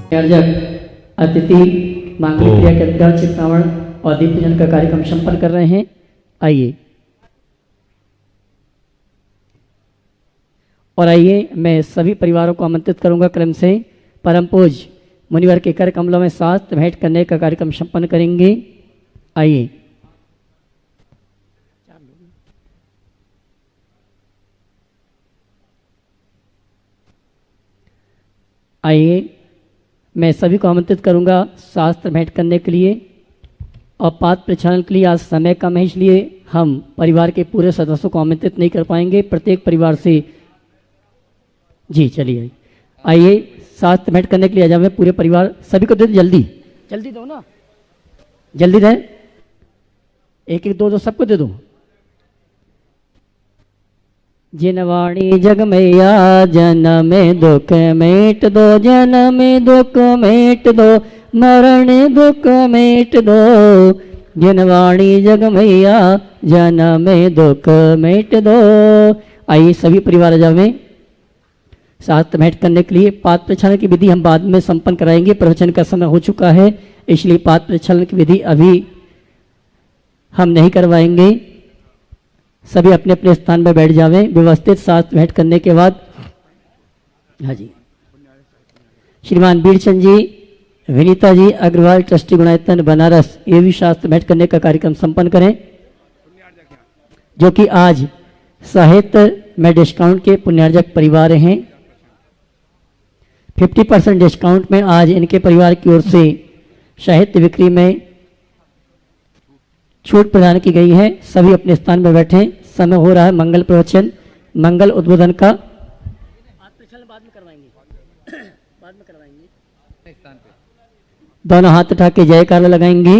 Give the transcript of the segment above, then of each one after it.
अर्जक अतिथि मांगलिक क्रिया के अंतर्गत चित्रावण और दीप पूजन का कार्यक्रम संपन्न कर रहे हैं। आइए और आइए मैं सभी परिवारों को आमंत्रित करूंगा क्रम से परम पूज्य मुनिवर के कर कमलों में शास्त्र भेंट करने का कार्यक्रम संपन्न करेंगे। आइए आइए मैं सभी को आमंत्रित करूंगा शास्त्र भेंट करने के लिए और पात्र प्रचारण के लिए। आज समय कम है इसलिए हम परिवार के पूरे सदस्यों को आमंत्रित नहीं कर पाएंगे। प्रत्येक परिवार से जी चलिए आइए शास्त्र भेंट करने के लिए आ जाओ। पूरे परिवार सभी को दे दो, जल्दी जल्दी दो ना, जल्दी दे, एक एक दो दो सबको दे दो। जिनवाणी जग मैया जन्म दुख मेट दो, जन्म दुख मेट दो, मरण दुख मेट दो। जिनवाणी जग मैया जन्म दुख मेट दो। आइए सभी परिवार आ जाओ शास्त्र भेंट करने के लिए। पात्र प्रक्षालन की विधि हम बाद में संपन्न कराएंगे। प्रवचन का समय हो चुका है इसलिए पात्र प्रक्षालन की विधि अभी हम नहीं करवाएंगे। सभी अपने अपने स्थान पर बैठ जावें व्यवस्थित शास्त्र भेंट करने के बाद। हाँ जी, श्रीमान बीरचंद जी, विनीता जी अग्रवाल ट्रस्टी गुणायतन बनारस, ये भी शास्त्र भेंट करने का कार्यक्रम संपन्न करें, जो कि आज साहित्य में डिस्काउंट के पुण्यार्जक परिवार हैं। 50% डिस्काउंट में आज इनके परिवार की ओर से साहित्य बिक्री में छूट प्रदान की गई है। सभी अपने स्थान में बैठे। समय हो रहा है मंगल प्रवचन, मंगल उद्बोधन का। बाद में करवाएंगे। दोनों हाथ उठा के जयकार लगाएंगे।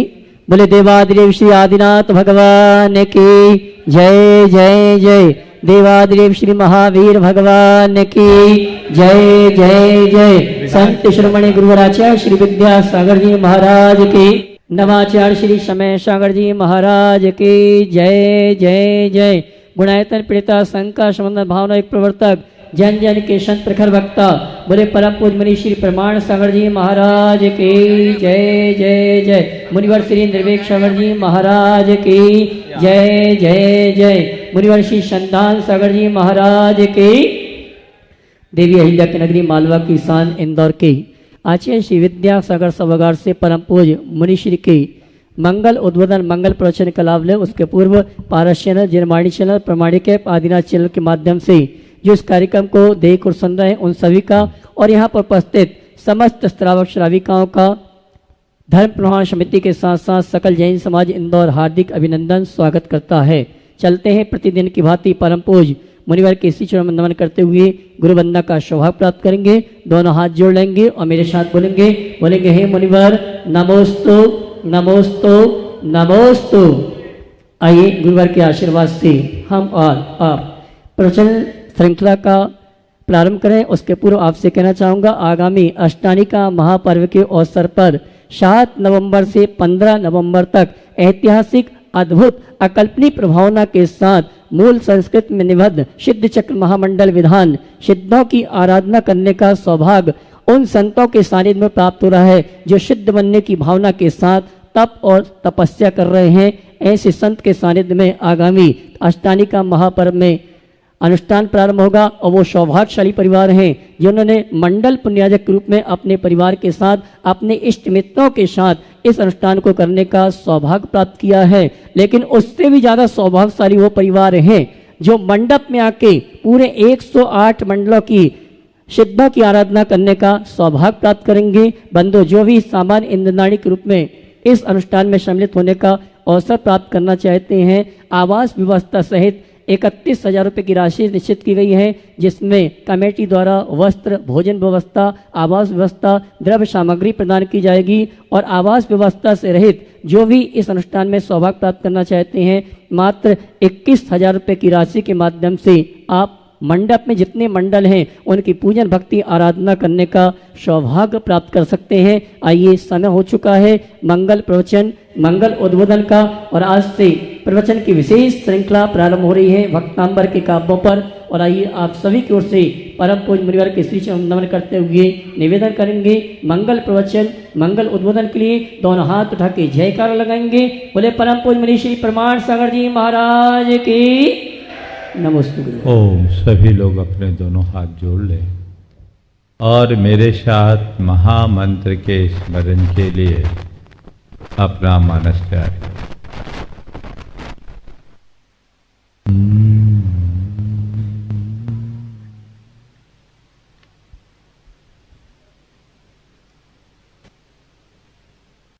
बोले देवादिदेव श्री आदिनाथ भगवान की जय जय जय। देवादिदेव श्री महावीर भगवान की जय जय जय। संत शिरोमणि गुरुवराचार्य श्री विद्यासागर जी महाराज की, नवाचार्य श्री समय सागर जी महाराज की जय जय जय। गुणायतन पीड़िता संघ का संबंध भावना एक प्रवर्तक, जन जन के संत प्रखर वक्ता, बोले परम पूज्य मुनि श्री प्रमाण सागर जी महाराज की जय जय जय। मुनिवर श्री निर्वेक सागर जी महाराज की जय जय जय। मुनिवर श्री संतान सागर जी महाराज की। देवी अहिल्या की नगरी मालवा की शान इंदौर की आचार्य श्री विद्यासागर सभागार से परम पूज्य मुनिश्री के मंगल उद्बोधन मंगल प्रवचन का लाभ लें। उसके पूर्व पारस चैनल, जिनवाणी चैनल, प्रमाणिक ऐप, आदिनाथ चैनल के माध्यम से जो इस कार्यक्रम को देख और सुन रहे हैं उन सभी का और यहाँ पर उपस्थित समस्त श्रावक श्राविकाओं का धर्म प्रमाण समिति के साथ साथ सकल जैन समाज इंदौर हार्दिक अभिनंदन स्वागत करता है। चलते हैं प्रतिदिन की भांति परम पूज्य मुनिवर के इसी चरण नमन करते हुए गुरु वंदना का सौभाग्य प्राप्त करेंगे। दोनों हाथ जोड़ लेंगे और मेरे साथ बोलेंगे हे मुनिवर नमोस्तु नमोस्तु नमोस्तु। आइए गुरुवर के आशीर्वाद से हम और आप प्रवचन श्रृंखला का प्रारंभ करें। उसके पूर्व आपसे कहना चाहूँगा आगामी अष्टानिका महापर्व के अवसर पर 7 नवंबर से 15 नवंबर तक ऐतिहासिक अद्भुत अकल्पनीय प्रभावना के साथ मूल संस्कृत में निबद्ध सिद्ध चक्र महामंडल विधान सिद्धों की आराधना करने का सौभाग्य उन संतों के सानिध्य में प्राप्त हो रहा है जो सिद्ध बनने की भावना के साथ तप और तपस्या कर रहे हैं। ऐसे संत के सानिध्य में आगामी अष्टानिका महापर्व में अनुष्ठान प्रारंभ होगा और वो सौभाग्यशाली परिवार हैं जिन्होंने मंडल पुण्यार्जक के रूप में अपने परिवार के साथ अपने इष्ट मित्रों के साथ इस अनुष्ठान को करने का सौभाग्य प्राप्त किया है। लेकिन उससे भी ज़्यादा सौभाग्यशाली वो परिवार हैं जो मंडप में आके पूरे 108 मंडलों की सिद्धों की आराधना करने का सौभाग्य प्राप्त करेंगे। बंधु जो भी सामान्य इंद्रनाणी के रूप में इस अनुष्ठान में सम्मिलित होने का अवसर प्राप्त करना चाहते हैं, आवास व्यवस्था सहित 31,000 रुपये की राशि निश्चित की गई है, जिसमें कमेटी द्वारा वस्त्र, भोजन व्यवस्था, आवास व्यवस्था, द्रव्य सामग्री प्रदान की जाएगी। और आवास व्यवस्था से रहित जो भी इस अनुष्ठान में सौभाग्य प्राप्त करना चाहते हैं मात्र 21,000 रुपये की राशि के माध्यम से आप मंडप में जितने मंडल हैं उनकी पूजन भक्ति आराधना करने का सौभाग्य प्राप्त कर सकते हैं। आइए समय हो चुका है मंगल प्रवचन मंगल उद्बोधन का और आज से प्रवचन की विशेष श्रृंखला प्रारंभ हो रही है वक्तांबर के काव्यों पर। और आइए आप सभी की ओर से परम पूज्य मुनिवर के श्री चरण नमन करते हुए निवेदन करेंगे। मंगल प्रवचन मंगल उद्बोधन के लिए दोनों हाथ उठा के जयकार लगाएंगे। बोले परम पूज्य मुनि श्री प्रमाण सागर जी महाराज की नमस्ते गुरु। ओम। सभी लोग अपने दोनों हाथ जोड़ लें और मेरे साथ महामंत्र के स्मरण के लिए अपना मानस तैयार करें।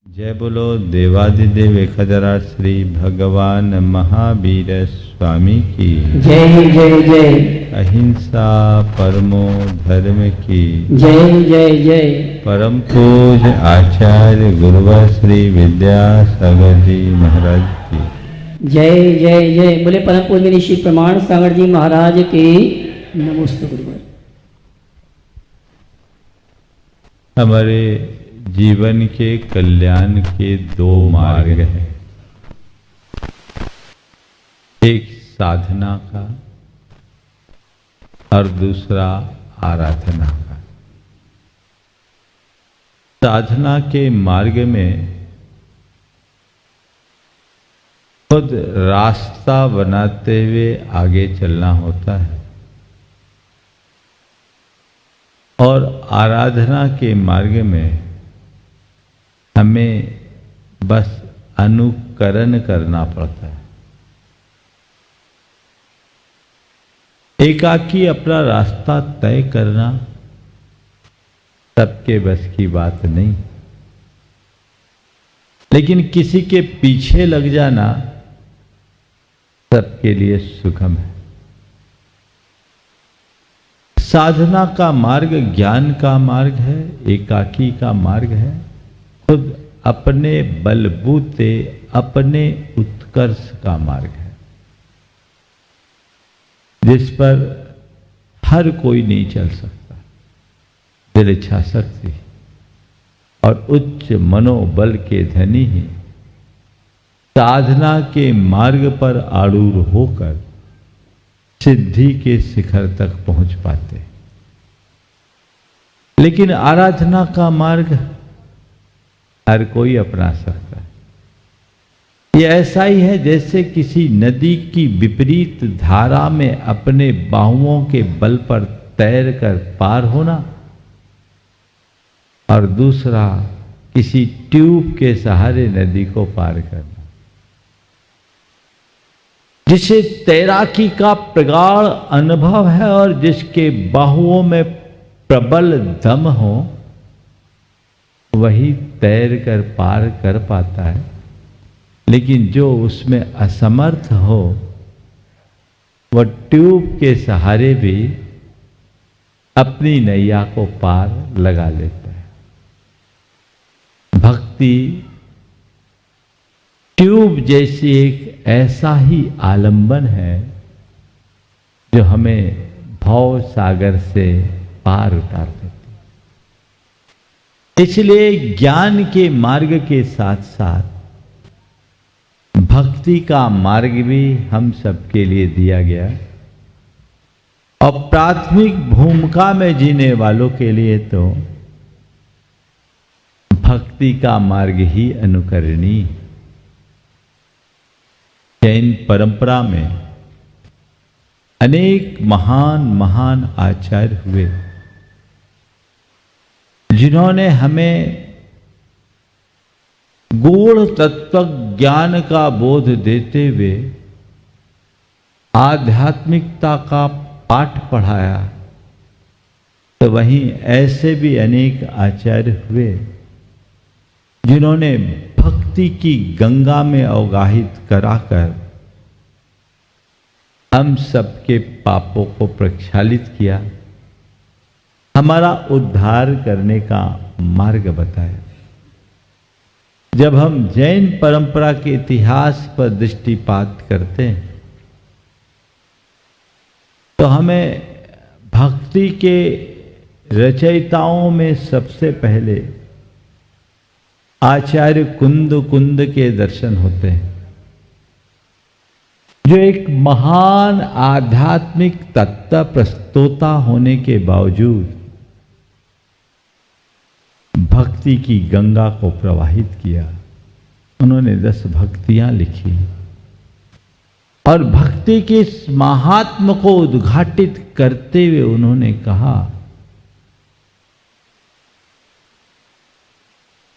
जय बोलो देवादिदेव 1008 श्री भगवान महावीर स्वामी की जय जय जय। अहिंसा परमो धर्म की जय जय जय। परम पूज्य आचार्य गुरुवर श्री विद्यासागर जी महाराज की जय जय जय। बोले परम पूज्य मुनि श्री प्रमाण सागर जी महाराज की नमस्ते गुरुवर। हमारे जीवन के कल्याण के दो मार्ग हैं, एक साधना का और दूसरा आराधना का। साधना के मार्ग में खुद रास्ता बनाते हुए आगे चलना होता है और आराधना के मार्ग में हमें बस अनुकरण करना पड़ता है। एकाकी अपना रास्ता तय करना सबके बस की बात नहीं, लेकिन किसी के पीछे लग जाना सबके लिए सुगम है। साधना का मार्ग ज्ञान का मार्ग है, एकाकी का मार्ग है। खुद अपने बलबूते अपने उत्कर्ष का मार्ग है, जिस पर हर कोई नहीं चल सकता। दिल इच्छा शक्ति और उच्च मनोबल के धनी ही साधना के मार्ग पर आरूढ़ होकर सिद्धि के शिखर तक पहुंच पाते। लेकिन आराधना का मार्ग हर कोई अपना सकता है। ये ऐसा ही है जैसे किसी नदी की विपरीत धारा में अपने बाहुओं के बल पर तैरकर पार होना और दूसरा किसी ट्यूब के सहारे नदी को पार करना। जिसे तैराकी का प्रगाढ़ अनुभव है और जिसके बाहुओं में प्रबल दम हो, वही तैर कर पार कर पाता है। लेकिन जो उसमें असमर्थ हो, वह ट्यूब के सहारे भी अपनी नैया को पार लगा लेता है। भक्ति ट्यूब जैसी एक ऐसा ही आलंबन है जो हमें भव सागर से पार उतार देती। इसलिए ज्ञान के मार्ग के साथ साथ भक्ति का मार्ग भी हम सबके लिए दिया गया और प्राथमिक भूमिका में जीने वालों के लिए तो भक्ति का मार्ग ही अनुकरणीय। जैन परंपरा में अनेक महान महान आचार्य हुए जिन्होंने हमें गूढ़ तत्व ज्ञान का बोध देते हुए आध्यात्मिकता का पाठ पढ़ाया। तो वहीं ऐसे भी अनेक आचार्य हुए जिन्होंने भक्ति की गंगा में अवगाहित कराकर हम सबके पापों को प्रक्षालित किया, हमारा उद्धार करने का मार्ग बताया। जब हम जैन परंपरा के इतिहास पर दृष्टिपात करते हैं तो हमें भक्ति के रचयिताओं में सबसे पहले आचार्य कुंद के दर्शन होते हैं। जो एक महान आध्यात्मिक तत्व प्रस्तोता होने के बावजूद भक्ति की गंगा को प्रवाहित किया। उन्होंने 10 भक्तियां लिखी और भक्ति के इस महात्म को उद्घाटित करते हुए उन्होंने कहा,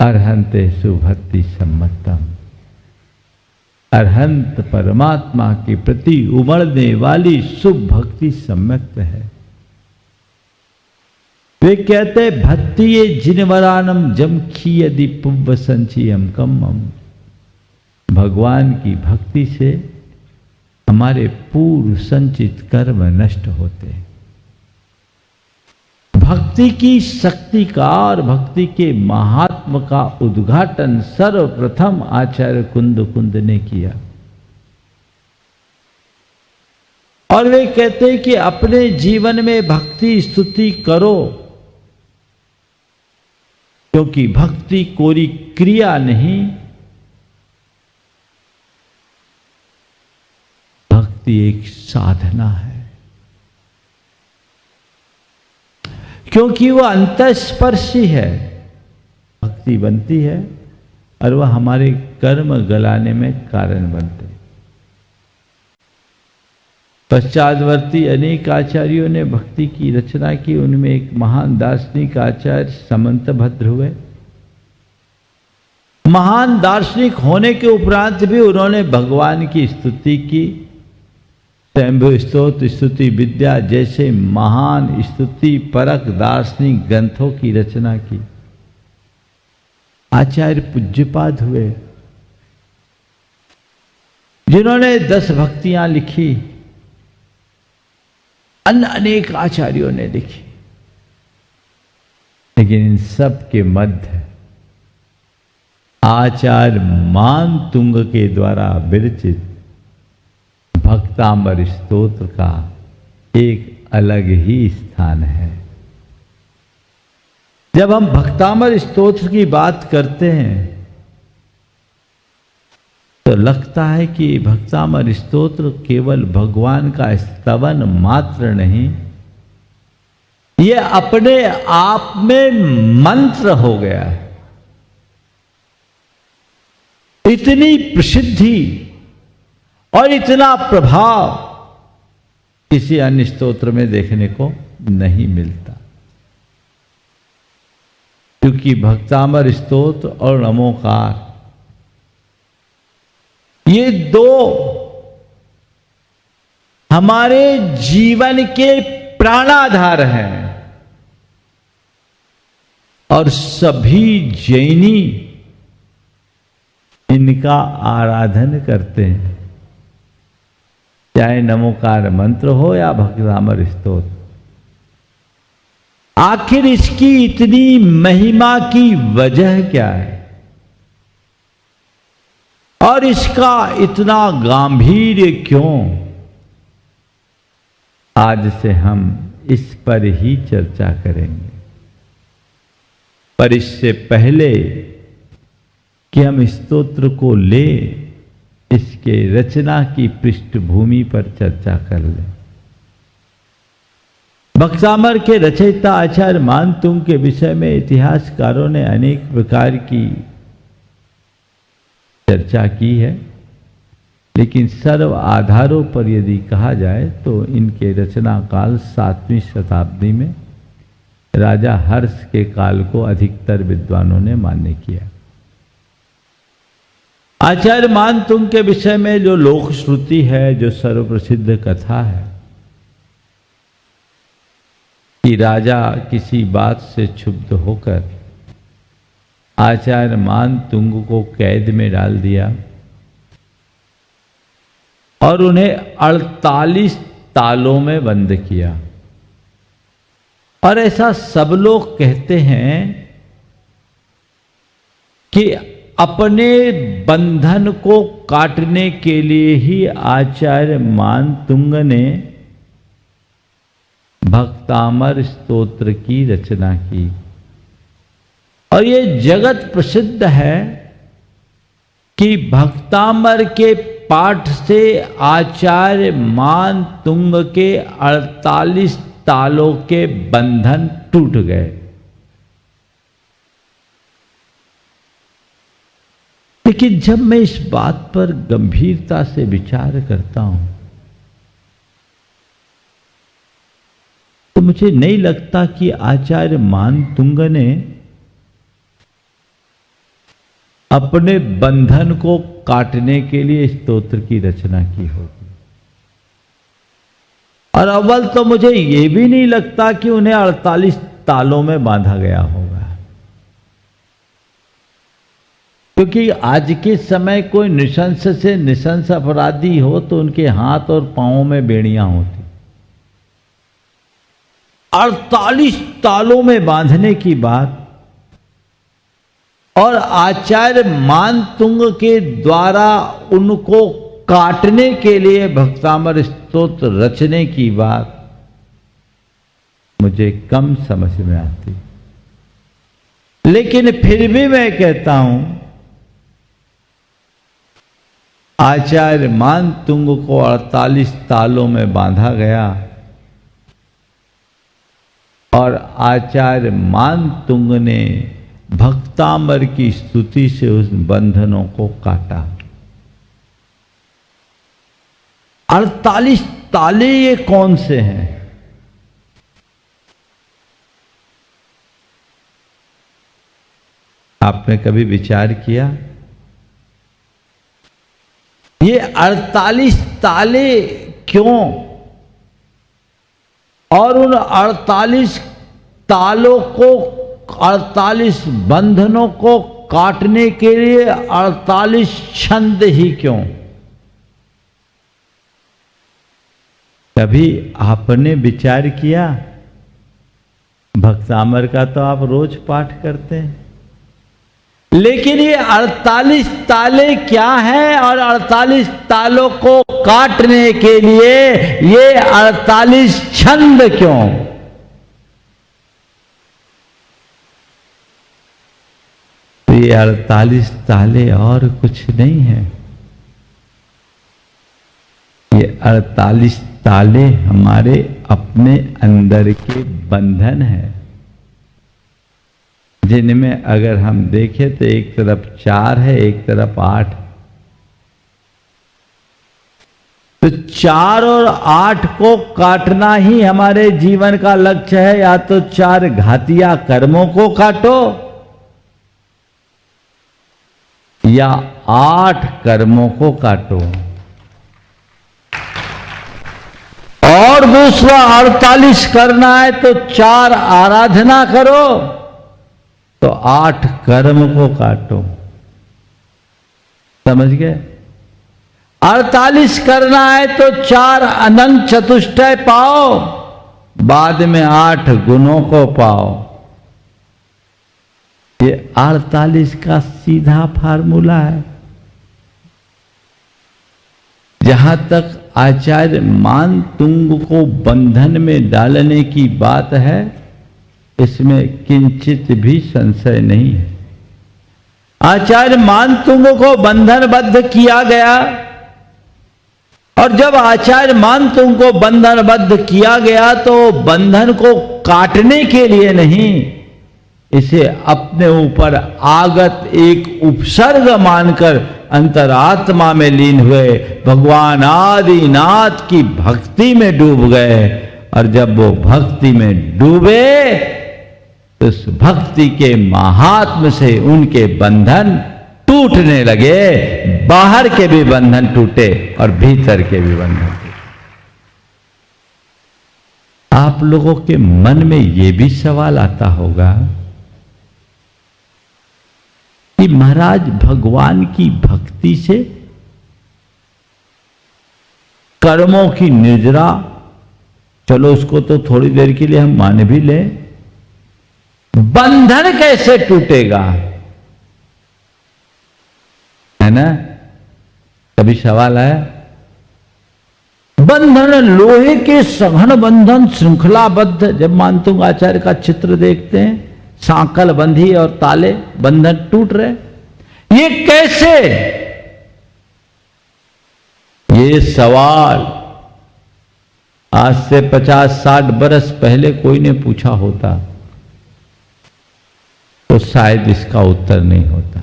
अर्हन्ते सुभक्ति सम्मतम, अरहंत परमात्मा के प्रति उमड़ने वाली शुभ भक्ति सम्यक्त है। वे कहते भक्ति ये जिनवरानम जमखी यदि पुव्व संचियम कमम, भगवान की भक्ति से हमारे पूर्व संचित कर्म नष्ट होते हैं। भक्ति की शक्ति का और भक्ति के महात्म का उद्घाटन सर्वप्रथम आचार्य कुंद ने किया। और वे कहते हैं कि अपने जीवन में भक्ति स्तुति करो, क्योंकि भक्ति कोई क्रिया नहीं, भक्ति एक साधना है। क्योंकि वह अंतस्पर्शी है, भक्ति बनती है और वह हमारे कर्म गलाने में कारण बनते हैं। पश्चातवर्ती अनेक आचार्यों ने भक्ति की रचना की। उनमें एक महान दार्शनिक आचार्य समंतभद्र हुए। महान दार्शनिक होने के उपरांत भी उन्होंने भगवान की स्तुति की। स्वयंभू स्तोत्र, स्तुति विद्या जैसे महान स्तुति परक दार्शनिक ग्रंथों की रचना की। आचार्य पूज्यपाद हुए, जिन्होंने 10 भक्तियां लिखी। अन्य अनेक आचार्यों ने लिखी, लेकिन इन सब के मध्य आचार्य मानतुंग के द्वारा विरचित भक्तांबर स्तोत्र का एक अलग ही स्थान है। जब हम भक्तांबर स्तोत्र की बात करते हैं तो लगता है कि भक्तांबर स्तोत्र केवल भगवान का स्तवन मात्र नहीं, यह अपने आप में मंत्र हो गया है। इतनी प्रसिद्धि और इतना प्रभाव किसी अन्य स्तोत्र में देखने को नहीं मिलता, क्योंकि भक्तांबर स्तोत्र और नमोकार ये 2 हमारे जीवन के प्राणाधार हैं। और सभी जैनी इनका आराधन करते हैं, चाहे नमोकार मंत्र हो या भक्तांबर स्तोत्र। आखिर इसकी इतनी महिमा की वजह क्या है और इसका इतना गांभीर्य क्यों? आज से हम इस पर ही चर्चा करेंगे। पर इससे पहले कि हम स्तोत्र को ले, इसके रचना की पृष्ठभूमि पर चर्चा कर लें। भक्तांबर के रचयिता आचार्य मानतुंग के विषय में इतिहासकारों ने अनेक प्रकार की चर्चा की है, लेकिन सर्व आधारों पर यदि कहा जाए तो इनके रचना काल 7वीं शताब्दी में राजा हर्ष के काल को अधिकतर विद्वानों ने मान्य किया। आचार्य मानतुंग के विषय में जो लोक श्रुति है, जो सर्वप्रसिद्ध कथा है कि राजा किसी बात से क्षुब्ध होकर आचार्य मानतुंग को कैद में डाल दिया और उन्हें 48 तालों में बंद किया। और ऐसा सब लोग कहते हैं कि अपने बंधन को काटने के लिए ही आचार्य मानतुंग ने भक्तांबर स्तोत्र की रचना की। और ये जगत प्रसिद्ध है कि भक्तांबर के पाठ से आचार्य मान तुंग के 48 तालों के बंधन टूट गए। लेकिन जब मैं इस बात पर गंभीरता से विचार करता हूं तो मुझे नहीं लगता कि आचार्य मान तुंग ने अपने बंधन को काटने के लिए स्तोत्र की रचना की होगी। और अव्वल तो मुझे यह भी नहीं लगता कि उन्हें 48 तालों में बांधा गया होगा, क्योंकि आज के समय कोई नृशंस से नृशंस अपराधी हो तो उनके हाथ और पांवों में बेड़ियां होती। 48 तालों में बांधने की बात, और आचार्य मान तुंग के द्वारा उनको काटने के लिए भक्तामर स्तोत्र रचने की बात मुझे कम समझ में आती। लेकिन फिर भी मैं कहता हूं आचार्य मान तुंग को 48 तालों में बांधा गया और आचार्य मान तुंग ने भक्तामर की स्तुति से उस बंधनों को काटा। 48 ताले ये कौन से हैं? आपने कभी विचार किया? ये 48 ताले क्यों? और उन 48 तालों को, 48 बंधनों को काटने के लिए 48 छंद ही क्यों? कभी आपने विचार किया? भक्तामर का तो आप रोज पाठ करते हैं, लेकिन ये 48 ताले क्या है और 48 तालों को काटने के लिए ये 48 छंद क्यों? तो ये 48 ताले और कुछ नहीं है, ये 48 ताले हमारे अपने अंदर के बंधन है, जिनमें अगर हम देखें तो एक तरफ 4 है, एक तरफ 8। तो 4 और 8 को काटना ही हमारे जीवन का लक्ष्य है। या तो 4 घातिया कर्मों को काटो या 8 कर्मों को काटो। और दूसरा 48 करना है तो 4 आराधना करो तो 8 कर्म को काटो। समझ गए? 48 करना है तो 4 अनंत चतुष्टय पाओ, बाद में 8 गुणों को पाओ। ये 48 का सीधा फार्मूला है। जहां तक आचार्य मान तुंग को बंधन में डालने की बात है, इसमें किंचित भी संशय नहीं है। आचार्य मान तुंग को बंधनबद्ध किया गया, और जब आचार्य मान तुंग को बंधनबद्ध किया गया तो बंधन को काटने के लिए नहीं, इसे अपने ऊपर आगत एक उपसर्ग मानकर अंतरात्मा में लीन हुए भगवान आदिनाथ की भक्ति में डूब गए। और जब वो भक्ति में डूबे तो उस भक्ति के महात्म से उनके बंधन टूटने लगे। बाहर के भी बंधन टूटे और भीतर के भी बंधन टूटे। आप लोगों के मन में ये भी सवाल आता होगा कि महाराज भगवान की भक्ति से कर्मों की निर्जरा, चलो उसको तो थोड़ी देर के लिए हम मान भी लें, बंधन कैसे टूटेगा? है ना? कभी सवाल आया? बंधन लोहे के सघन बंधन श्रृंखलाबद्ध, जब मानतुंग आचार्य का चित्र देखते हैं, सांकल बंधी और ताले बंधन टूट रहे, ये कैसे? ये सवाल आज से 50-60 बरस पहले कोई ने पूछा होता तो शायद इसका उत्तर नहीं होता,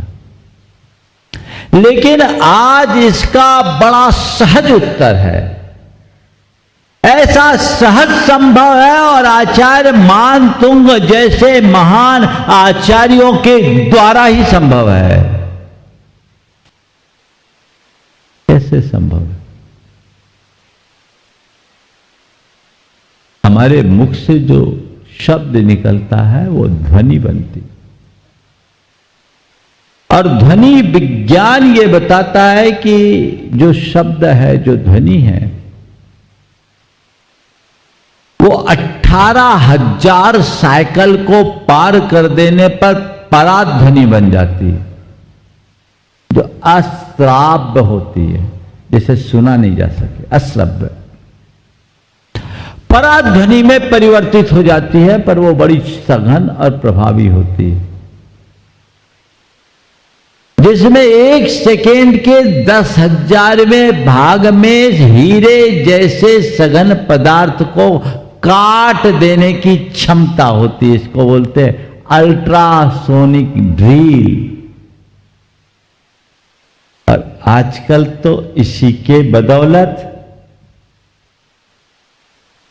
लेकिन आज इसका बड़ा सहज उत्तर है। ऐसा सहज संभव है और आचार्य मानतुंग जैसे महान आचार्यों के द्वारा ही संभव है। कैसे संभव है? हमारे मुख से जो शब्द निकलता है वो ध्वनि बनती, और ध्वनि विज्ञान ये बताता है कि जो शब्द है, जो ध्वनि है, वो 18,000 साइकिल को पार कर देने पर पराध्वनि बन जाती है, जो अश्राव्य होती है, जिसे सुना नहीं जा सके, अश्रव्य। पराध्वनि में परिवर्तित हो जाती है, पर वो बड़ी सघन और प्रभावी होती है, जिसमें 1 सेकेंड के 10,000वें भाग में हीरे जैसे सघन पदार्थ को काट देने की क्षमता होती है। इसको बोलते हैं अल्ट्रासोनिक ड्रिल। और आजकल तो इसी के बदौलत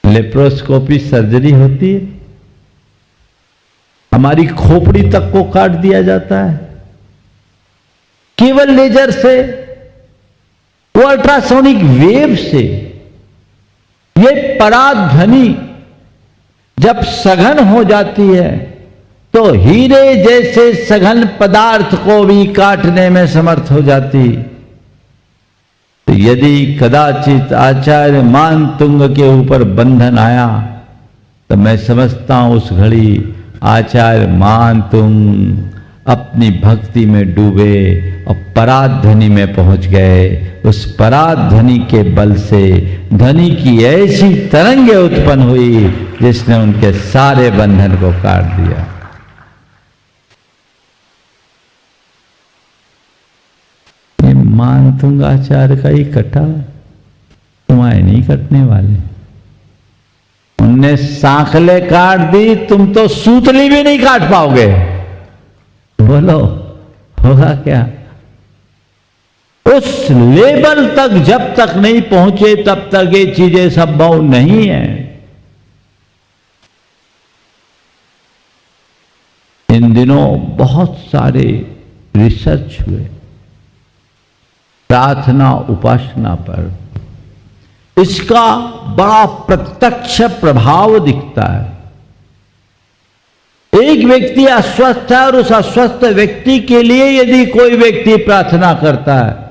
लेप्रोस्कोपी सर्जरी होती है, हमारी खोपड़ी तक को काट दिया जाता है केवल लेजर से, वो अल्ट्रासोनिक वेव से। ये पराध्वनि जब सघन हो जाती है तो हीरे जैसे सघन पदार्थ को भी काटने में समर्थ हो जाती। तो यदि कदाचित आचार्य मानतुंग के ऊपर बंधन आया तो मैं समझता हूं उस घड़ी आचार्य मानतुंग अपनी भक्ति में डूबे और पराध्वनि में पहुंच गए। उस पराध्वनि के बल से ध्वनि की ऐसी तरंगे उत्पन्न हुई जिसने उनके सारे बंधन को काट दिया। ये मानतुंग आचार्य का ही कटा, तुम्हारे नहीं कटने वाले। उनने सांखले काट दी, तुम तो सूतली भी नहीं काट पाओगे। बोलो होगा क्या? उस लेवल तक जब तक नहीं पहुंचे तब तक ये चीजें संभव नहीं है। इन दिनों बहुत सारे रिसर्च हुए प्रार्थना उपासना पर, इसका बड़ा प्रत्यक्ष प्रभाव दिखता है। एक व्यक्ति अस्वस्थ है और उस अस्वस्थ व्यक्ति के लिए यदि कोई व्यक्ति प्रार्थना करता है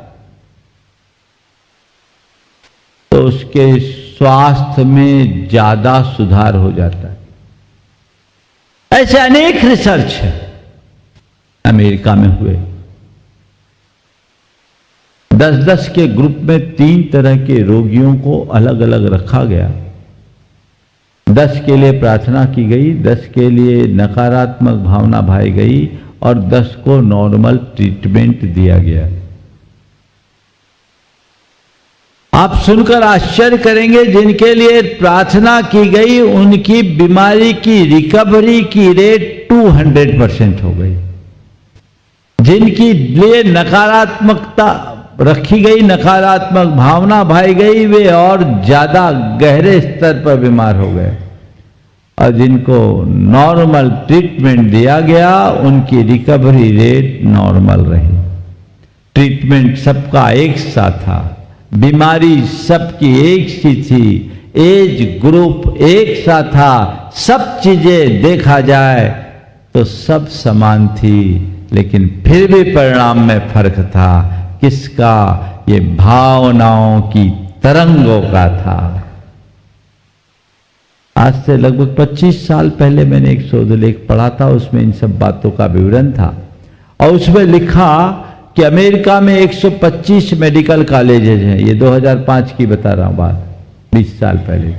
तो उसके स्वास्थ्य में ज्यादा सुधार हो जाता है। ऐसे अनेक रिसर्च है अमेरिका में हुए। 10-10 के ग्रुप में 3 तरह के रोगियों को अलग अलग रखा गया। 10 के लिए प्रार्थना की गई, 10 के लिए नकारात्मक भावना भाई गई और 10 को नॉर्मल ट्रीटमेंट दिया गया। आप सुनकर आश्चर्य करेंगे, जिनके लिए प्रार्थना की गई उनकी बीमारी की रिकवरी की रेट 200% हो गई। जिनकी लिए नकारात्मकता रखी गई, नकारात्मक भावना भाई गई, वे और ज्यादा गहरे स्तर पर बीमार हो गए। और जिनको नॉर्मल ट्रीटमेंट दिया गया उनकी रिकवरी रेट नॉर्मल रही। ट्रीटमेंट सबका एक सा था, बीमारी सबकी एक सी थी, एज ग्रुप एक सा था, सब चीजें देखा जाए तो सब समान थी, लेकिन फिर भी परिणाम में फर्क था। किसका? ये भावनाओं की तरंगों का था। आज से लगभग 25 साल पहले मैंने एक शोध लेख पढ़ा था, उसमें इन सब बातों का विवरण था और उसमें लिखा कि अमेरिका में 125 मेडिकल कॉलेजेज हैं। ये 2005 की बता रहा हूं बात, 20 साल पहले।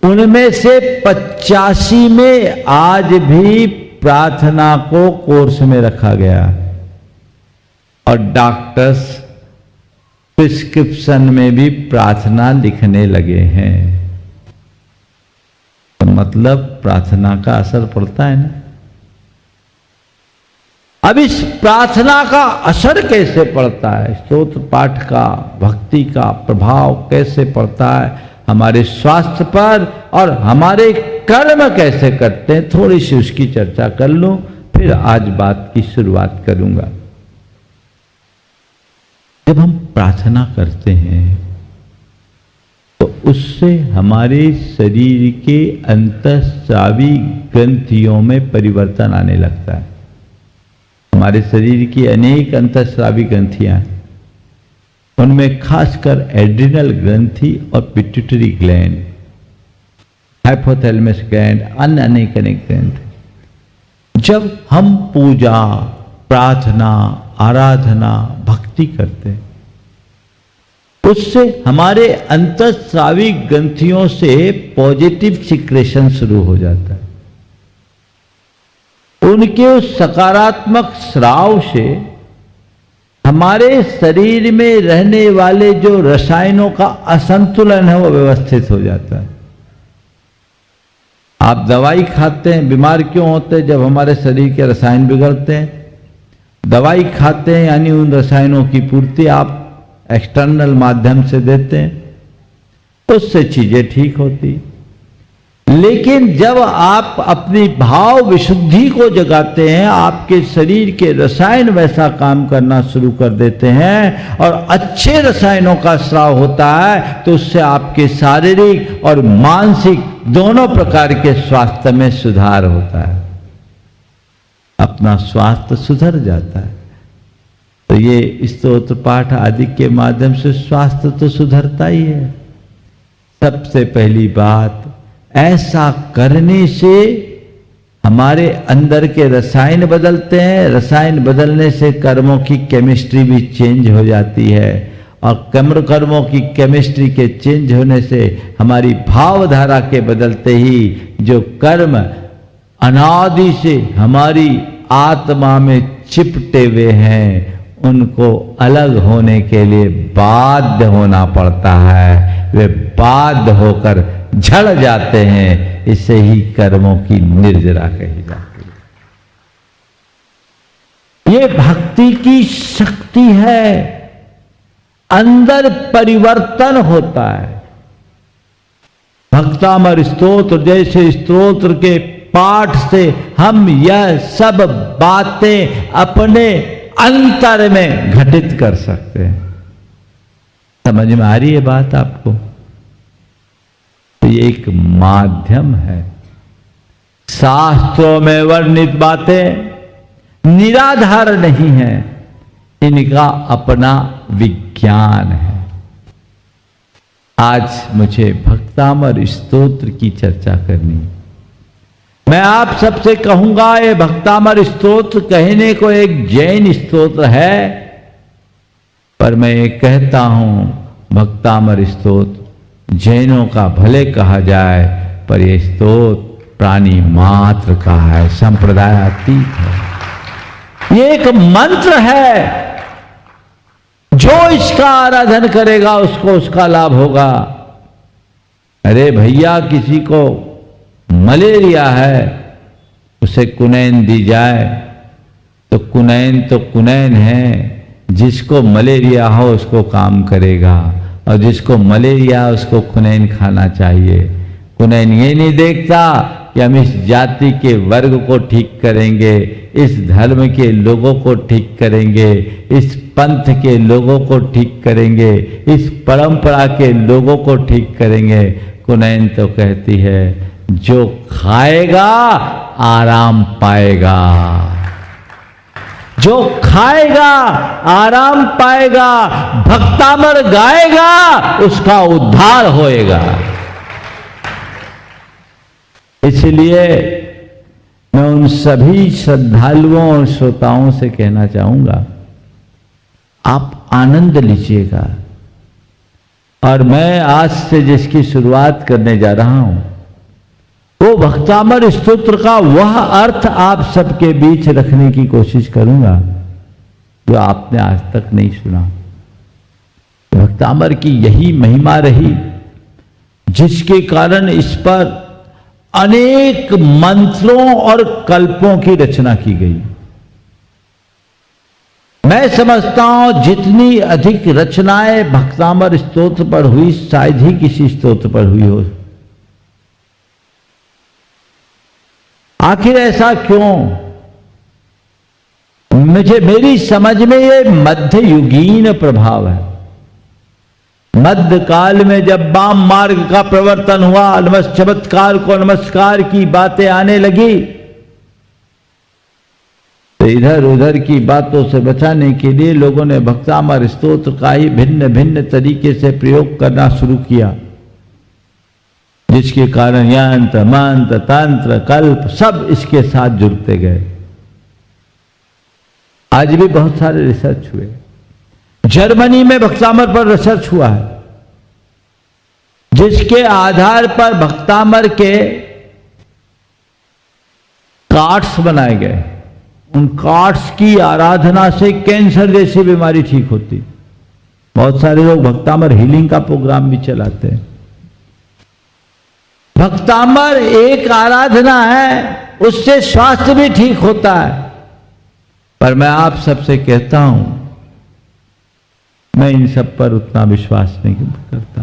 उनमें से 85 में आज भी प्रार्थना को कोर्स में रखा गया और डॉक्टर्स प्रिस्क्रिप्शन में भी प्रार्थना लिखने लगे हैं। तो मतलब प्रार्थना का असर पड़ता है ना। अब इस प्रार्थना का असर कैसे पड़ता है, स्तोत्र पाठ का, भक्ति का प्रभाव कैसे पड़ता है हमारे स्वास्थ्य पर और हमारे कर्म कैसे करते हैं, थोड़ी सी उसकी चर्चा कर लूं, फिर आज बात की शुरुआत करूंगा। जब हम प्रार्थना करते हैं तो उससे हमारे शरीर के अंतःस्रावी ग्रंथियों में परिवर्तन आने लगता है। हमारे शरीर की अनेक अंतःस्रावी ग्रंथियां हैं, उनमें खासकर एड्रिनल ग्रंथि और पिट्यूटरी ग्लैंड, हाइपोथैलेमस ग्लैंड, अन्य अनेक ग्रंथ। जब हम पूजा, प्रार्थना, आराधना, भक्ति करते हैं, उससे हमारे अंतःस्रावी ग्रंथियों से पॉजिटिव सिक्रेशन शुरू हो जाता है। उनके उस सकारात्मक स्राव से हमारे शरीर में रहने वाले जो रसायनों का असंतुलन है वो व्यवस्थित हो जाता है। आप दवाई खाते हैं, बीमार क्यों होते हैं? जब हमारे शरीर के रसायन बिगड़ते हैं। दवाई खाते हैं यानी उन रसायनों की पूर्ति आप एक्सटर्नल माध्यम से देते हैं, उससे चीजें ठीक होती। लेकिन जब आप अपनी भाव विशुद्धि को जगाते हैं, आपके शरीर के रसायन वैसा काम करना शुरू कर देते हैं और अच्छे रसायनों का स्राव होता है, तो उससे आपके शारीरिक और मानसिक दोनों प्रकार के स्वास्थ्य में सुधार होता है, अपना स्वास्थ्य सुधर जाता है। तो ये स्तोत्र पाठ आदि के माध्यम से स्वास्थ्य तो सुधरता ही है। सबसे पहली बात, ऐसा करने से हमारे अंदर के रसायन बदलते हैं, रसायन बदलने से कर्मों की केमिस्ट्री भी चेंज हो जाती है और कर्मों की केमिस्ट्री के चेंज होने से हमारी भावधारा के बदलते ही जो कर्म अनादि से हमारी आत्मा में चिपटे हुए हैं उनको अलग होने के लिए बाध्य होना पड़ता है, वे बाध्य होकर झड़ जाते हैं। इससे ही कर्मों की निर्जरा कही जाती है। ये भक्ति की शक्ति है, अंदर परिवर्तन होता है। भक्तामर स्तोत्र जैसे स्तोत्र के पाठ से हम यह सब बातें अपने अंतर में घटित कर सकते हैं। समझ में आ रही है बात आपको? तो ये एक माध्यम है। शास्त्रों में वर्णित बातें निराधार नहीं है, इनका अपना विज्ञान है। आज मुझे भक्तामर स्तोत्र की चर्चा करनी। मैं आप सबसे कहूंगा, ये भक्तामर स्तोत्र कहने को एक जैन स्तोत्र है, पर मैं ये कहता हूं भक्तामर स्तोत्र जैनों का भले कहा जाए, पर यह स्तोत्र प्राणी मात्र का है, संप्रदायातीत है। ये एक मंत्र है, जो इसका आराधन करेगा उसको उसका लाभ होगा। अरे भैया, किसी को मलेरिया है, उसे कुनैन दी जाए तो कुनैन है। जिसको मलेरिया हो उसको काम करेगा, और जिसको मलेरिया उसको कुनैन खाना चाहिए। कुनैन ये नहीं देखता कि हम इस जाति के वर्ग को ठीक करेंगे, इस धर्म के लोगों को ठीक करेंगे, इस पंथ के लोगों को ठीक करेंगे, इस परंपरा के लोगों को ठीक करेंगे। कुनैन तो कहती है, जो खाएगा आराम पाएगा, जो खाएगा आराम पाएगा, भक्तामर गाएगा उसका उद्धार होएगा। इसलिए मैं उन सभी श्रद्धालुओं और श्रोताओं से कहना चाहूंगा, आप आनंद लीजिएगा। और मैं आज से जिसकी शुरुआत करने जा रहा हूं, वो भक्तामर स्तोत्र का वह अर्थ आप सबके बीच रखने की कोशिश करूंगा जो आपने आज तक नहीं सुना। भक्तामर की यही महिमा रही जिसके कारण इस पर अनेक मंत्रों और कल्पों की रचना की गई। मैं समझता हूं जितनी अधिक रचनाएं भक्तामर स्तोत्र पर हुई शायद ही किसी स्तोत्र पर हुई हो। आखिर ऐसा क्यों? मेरी समझ में ये मध्ययुगीन प्रभाव है। मध्य काल में जब वाम मार्ग का प्रवर्तन हुआ, चमत्कार को नमस्कार की बातें आने लगी, तो इधर उधर की बातों से बचाने के लिए लोगों ने भक्तामर स्तोत्र का ही भिन्न भिन्न तरीके से प्रयोग करना शुरू किया, जिसके कारण यंत्र मंत्र तंत्र कल्प सब इसके साथ जुड़ते गए। आज भी बहुत सारे रिसर्च हुए। जर्मनी में भक्तामर पर रिसर्च हुआ है, जिसके आधार पर भक्तामर के कार्ड्स बनाए गए। उन कार्ड्स की आराधना से कैंसर जैसी बीमारी ठीक होती। बहुत सारे लोग भक्तामर हीलिंग का प्रोग्राम भी चलाते हैं। भक्तामर एक आराधना है, उससे स्वास्थ्य भी ठीक होता है। पर मैं आप सबसे कहता हूं, मैं इन सब पर उतना विश्वास नहीं करता।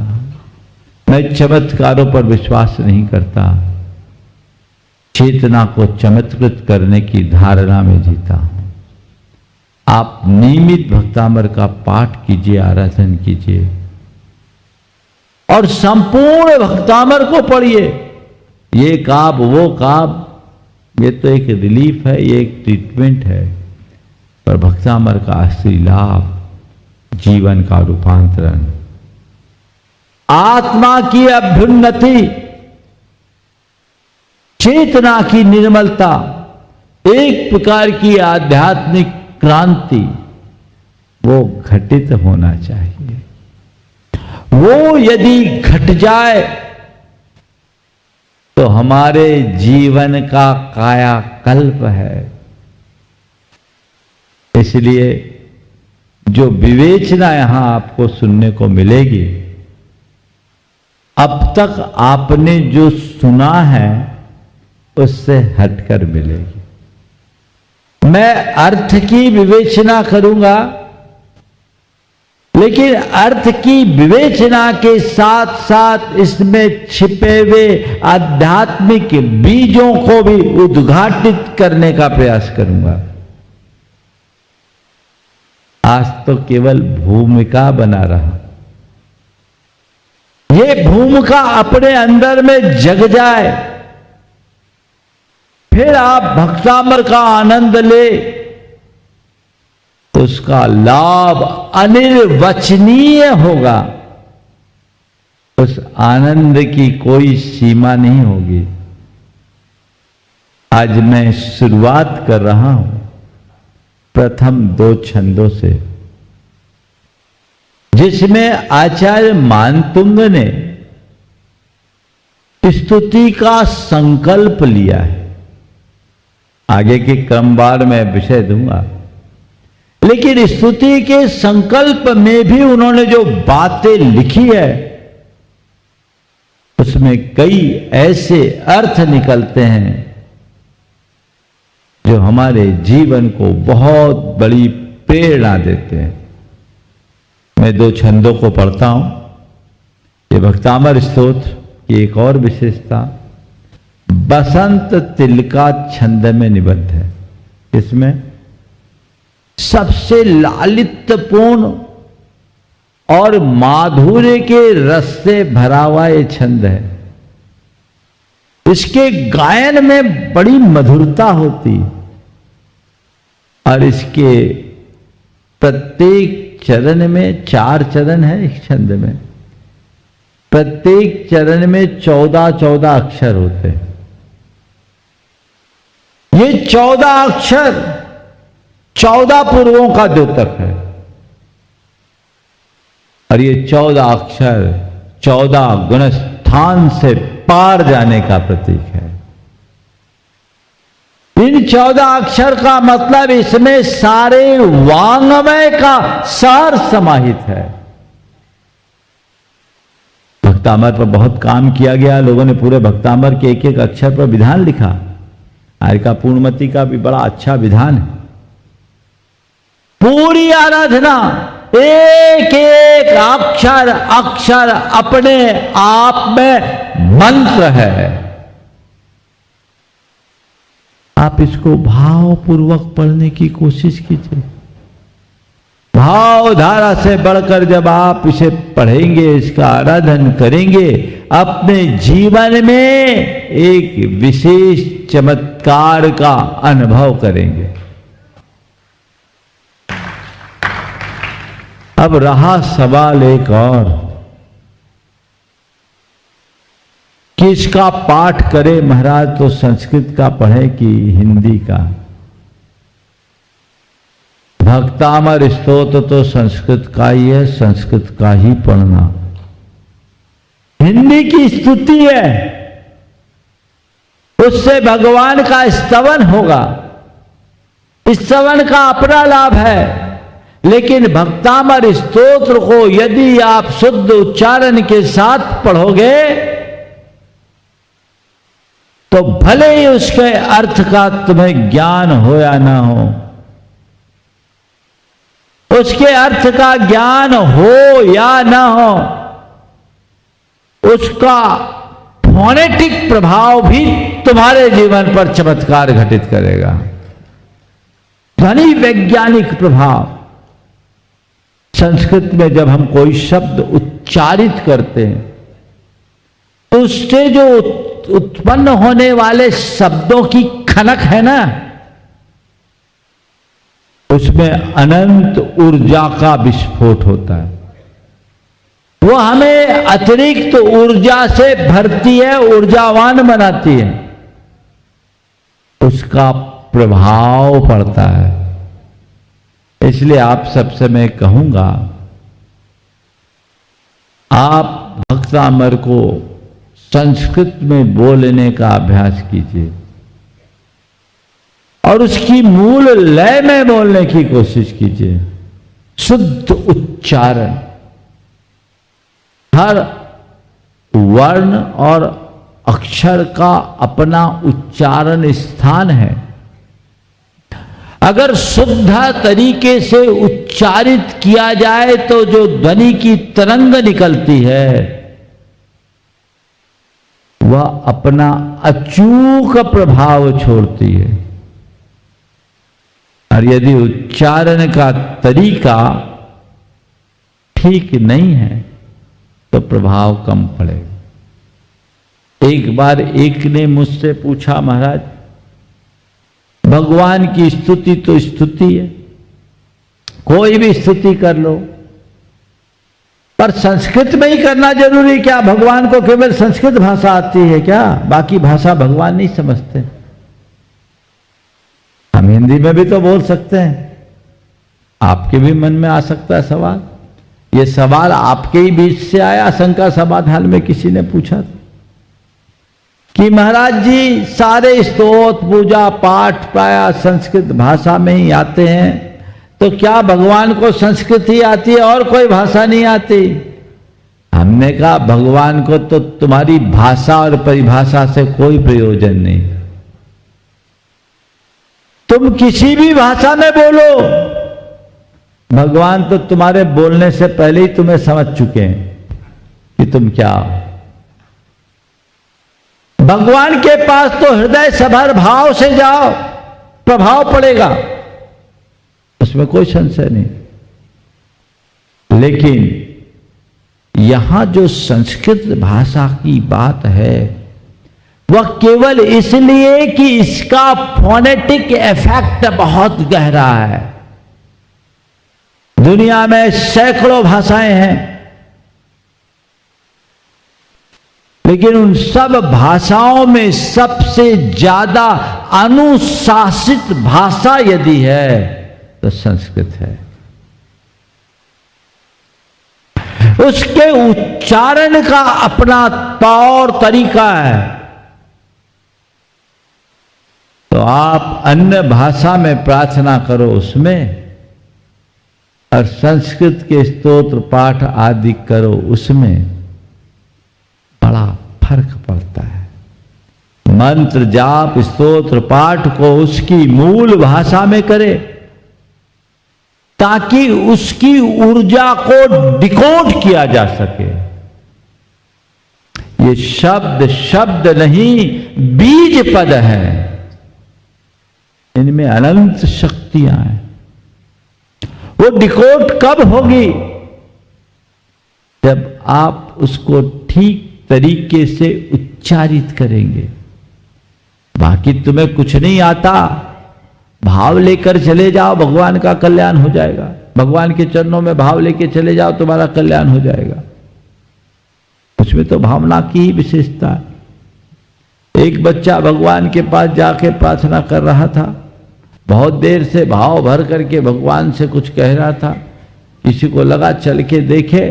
मैं चमत्कारों पर विश्वास नहीं करता। चेतना को चमत्कृत करने की धारणा में जीता हूं। आप नियमित भक्तामर का पाठ कीजिए, आराधन कीजिए और संपूर्ण भक्तामर को पढ़िए। ये काब वो काब, ये तो एक रिलीफ है, ये एक ट्रीटमेंट है, पर भक्तामर का असली लाभ जीवन का रूपांतरण, आत्मा की अभ्युन्नति, चेतना की निर्मलता, एक प्रकार की आध्यात्मिक क्रांति, वो घटित होना चाहिए। वो यदि घट जाए तो हमारे जीवन का कायाकल्प है। इसलिए जो विवेचना यहां आपको सुनने को मिलेगी, अब तक आपने जो सुना है उससे हटकर मिलेगी। मैं अर्थ की विवेचना करूंगा, लेकिन अर्थ की विवेचना के साथ साथ इसमें छिपे हुए आध्यात्मिक बीजों को भी उद्घाटित करने का प्रयास करूंगा। आज तो केवल भूमिका बना रहा। ये भूमिका अपने अंदर में जग जाए, फिर आप भक्तामर का आनंद ले, उसका लाभ अनिर्वचनीय होगा। उस आनंद की कोई सीमा नहीं होगी। आज मैं शुरुआत कर रहा हूं प्रथम 2 छंदों से, जिसमें आचार्य मानतुंग ने स्तुति का संकल्प लिया है। आगे के क्रमवार में विषय दूंगा, लेकिन स्तुति के संकल्प में भी उन्होंने जो बातें लिखी है, उसमें कई ऐसे अर्थ निकलते हैं जो हमारे जीवन को बहुत बड़ी प्रेरणा देते हैं। मैं 2 छंदों को पढ़ता हूं। ये भक्तामर स्तोत्र की एक और विशेषता बसंत तिलका छंद में निबद्ध है। इसमें सबसे लालित्यपूर्ण और माधुर्य के रस से भरा हुआ ये छंद है। इसके गायन में बड़ी मधुरता होती और इसके प्रत्येक चरण में 4 चरण है। एक छंद में प्रत्येक चरण में 14-14 अक्षर होते हैं। ये 14 अक्षर 14 पूर्वों का द्योतक है और ये 14 अक्षर 14 गुणस्थान से पार जाने का प्रतीक है। इन 14 अक्षर का मतलब इसमें सारे वांग्मय का सार समाहित है। भक्तामर पर बहुत काम किया गया, लोगों ने पूरे भक्तामर के एक एक अक्षर पर विधान लिखा। आर्यका पूर्णमती का भी बड़ा अच्छा विधान है। पूरी आराधना एक एक अक्षर अक्षर अपने आप में मंत्र है। आप इसको भावपूर्वक पढ़ने की कोशिश कीजिए। भाव धारा से बढ़कर जब आप इसे पढ़ेंगे, इसका आराधन करेंगे, अपने जीवन में एक विशेष चमत्कार का अनुभव करेंगे। अब रहा सवाल एक और कि इसका पाठ करे महाराज तो संस्कृत का पढ़े कि हिंदी का। भक्तामर स्तोत्र तो संस्कृत का ही है, संस्कृत का ही पढ़ना। हिंदी की स्तुति है, उससे भगवान का स्तवन होगा, स्तवन का अपना लाभ है। लेकिन भक्तामर स्तोत्र को यदि आप शुद्ध उच्चारण के साथ पढ़ोगे तो भले ही उसके अर्थ का तुम्हें ज्ञान हो या ना हो, उसके अर्थ का ज्ञान हो या ना हो, उसका फोनेटिक प्रभाव भी तुम्हारे जीवन पर चमत्कार घटित करेगा। ध्वनि वैज्ञानिक प्रभाव। संस्कृत में जब हम कोई शब्द उच्चारित करते हैं तो उससे जो उत्पन्न होने वाले शब्दों की खनक है ना, उसमें अनंत ऊर्जा का विस्फोट होता है। वो हमें अतिरिक्त ऊर्जा से भरती है, ऊर्जावान बनाती है, उसका प्रभाव पड़ता है। इसलिए आप सबसे मैं कहूंगा, आप भक्तामर को संस्कृत में बोलने का अभ्यास कीजिए और उसकी मूल लय में बोलने की कोशिश कीजिए। शुद्ध उच्चारण, हर वर्ण और अक्षर का अपना उच्चारण स्थान है। अगर शुद्ध तरीके से उच्चारित किया जाए तो जो ध्वनि की तरंग निकलती है वह अपना अचूक प्रभाव छोड़ती है। और यदि उच्चारण का तरीका ठीक नहीं है तो प्रभाव कम पड़ेगा। एक बार एक ने मुझसे पूछा, महाराज भगवान की स्तुति तो स्तुति है, कोई भी स्तुति कर लो, पर संस्कृत में ही करना जरूरी क्या? भगवान को केवल संस्कृत भाषा आती है क्या? बाकी भाषा भगवान नहीं समझते? हम हिंदी में भी तो बोल सकते हैं। आपके भी मन में आ सकता है सवाल। यह सवाल आपके ही बीच से आया, शंका समाधान में किसी ने पूछा था कि महाराज जी सारे स्तोत्र पूजा पाठ प्राय संस्कृत भाषा में ही आते हैं, तो क्या भगवान को संस्कृत ही आती है और कोई भाषा नहीं आती? हमने कहा भगवान को तो तुम्हारी भाषा और परिभाषा से कोई प्रयोजन नहीं। तुम किसी भी भाषा में बोलो, भगवान तो तुम्हारे बोलने से पहले ही तुम्हें समझ चुके हैं कि तुम क्या हो। भगवान के पास तो हृदय सभर भाव से जाओ, प्रभाव पड़ेगा, उसमें कोई संशय नहीं। लेकिन यहां जो संस्कृत भाषा की बात है वह केवल इसलिए कि इसका फोनेटिक इफेक्ट बहुत गहरा है। दुनिया में सैकड़ों भाषाएं हैं, लेकिन उन सब भाषाओं में सबसे ज्यादा अनुशासित भाषा यदि है तो संस्कृत है। उसके उच्चारण का अपना तौर तरीका है। तो आप अन्य भाषा में प्रार्थना करो उसमें, और संस्कृत के स्तोत्र पाठ आदि करो उसमें, फर्क पड़ता है। मंत्र जाप स्तोत्र पाठ को उसकी मूल भाषा में करे, ताकि उसकी ऊर्जा को डिकोड किया जा सके। ये शब्द शब्द नहीं, बीज पद है, इनमें अनंत शक्तियां हैं। वो डिकोड कब होगी? जब आप उसको ठीक तरीके से उच्चारित करेंगे। बाकी तुम्हें कुछ नहीं आता, भाव लेकर चले जाओ, भगवान का कल्याण हो जाएगा। भगवान के चरणों में भाव लेके चले जाओ, तुम्हारा कल्याण हो जाएगा। उसमें तो भावना की ही विशेषता है। एक बच्चा भगवान के पास जाके प्रार्थना कर रहा था, बहुत देर से भाव भर करके भगवान से कुछ कह रहा था। किसी को लगा चल के देखे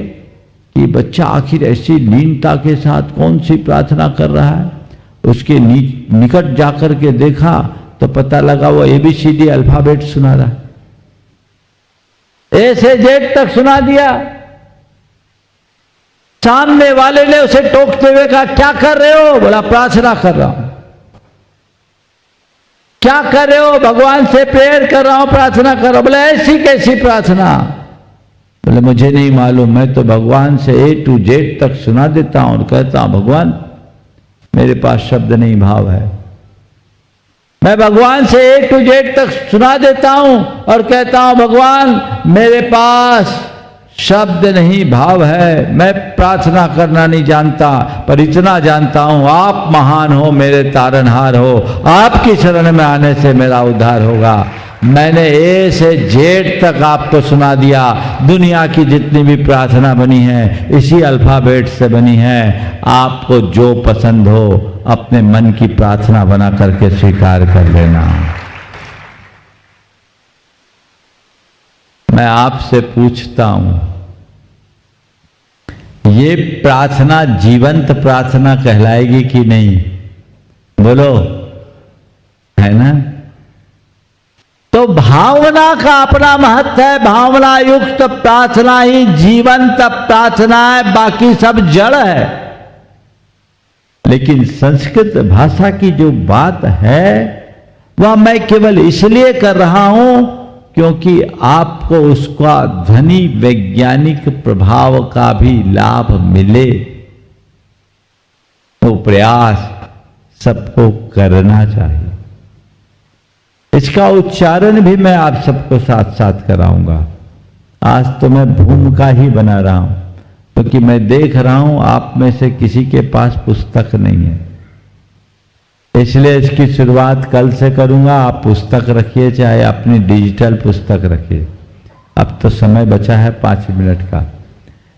कि बच्चा आखिर ऐसी लीनता के साथ कौन सी प्रार्थना कर रहा है। उसके निकट जाकर के देखा तो पता लगा वो ABCD अल्फाबेट सुना रहा है, A से Z तक सुना दिया। सामने वाले ने उसे टोकते हुए कहा, क्या कर रहे हो? बोला, प्रार्थना कर रहा हूं। क्या कर रहे हो? भगवान से प्रेयर कर रहा हूं, प्रार्थना कर रहा हूं। बोले, ऐसी कैसी प्रार्थना? बोले, मुझे नहीं मालूम, मैं तो भगवान से A to Z तक सुना देता हूं और कहता हूं भगवान मेरे पास शब्द नहीं, भाव है। मैं भगवान से A to Z तक सुना देता हूं और कहता हूं भगवान मेरे पास शब्द नहीं, भाव है। मैं प्रार्थना करना नहीं जानता, पर इतना जानता हूं आप महान हो, मेरे तारनहार हो। आपकी शरण में आने से मेरा उद्धार होगा। मैंने A से Z तक आपको सुना दिया। दुनिया की जितनी भी प्रार्थना बनी है इसी अल्फाबेट से बनी है। आपको जो पसंद हो अपने मन की प्रार्थना बना करके स्वीकार कर लेना। मैं आपसे पूछता हूं, ये प्रार्थना जीवंत प्रार्थना कहलाएगी कि नहीं? बोलो, है ना? तो भावना का अपना महत्व है। भावना युक्त प्रार्थना ही जीवंत प्रार्थना है, बाकी सब जड़ है। लेकिन संस्कृत भाषा की जो बात है वह मैं केवल इसलिए कर रहा हूं क्योंकि आपको उसका ध्वनि वैज्ञानिक प्रभाव का भी लाभ मिले। तो प्रयास सबको करना चाहिए। इसका उच्चारण भी मैं आप सबको साथ साथ कराऊंगा। आज तो मैं भूमिका ही बना रहा हूं क्योंकि मैं देख रहा हूं आप में से किसी के पास पुस्तक नहीं है, इसलिए इसकी शुरुआत कल से करूंगा। आप पुस्तक रखिए, चाहे अपनी डिजिटल पुस्तक रखिए। अब तो समय बचा है 5 मिनट का,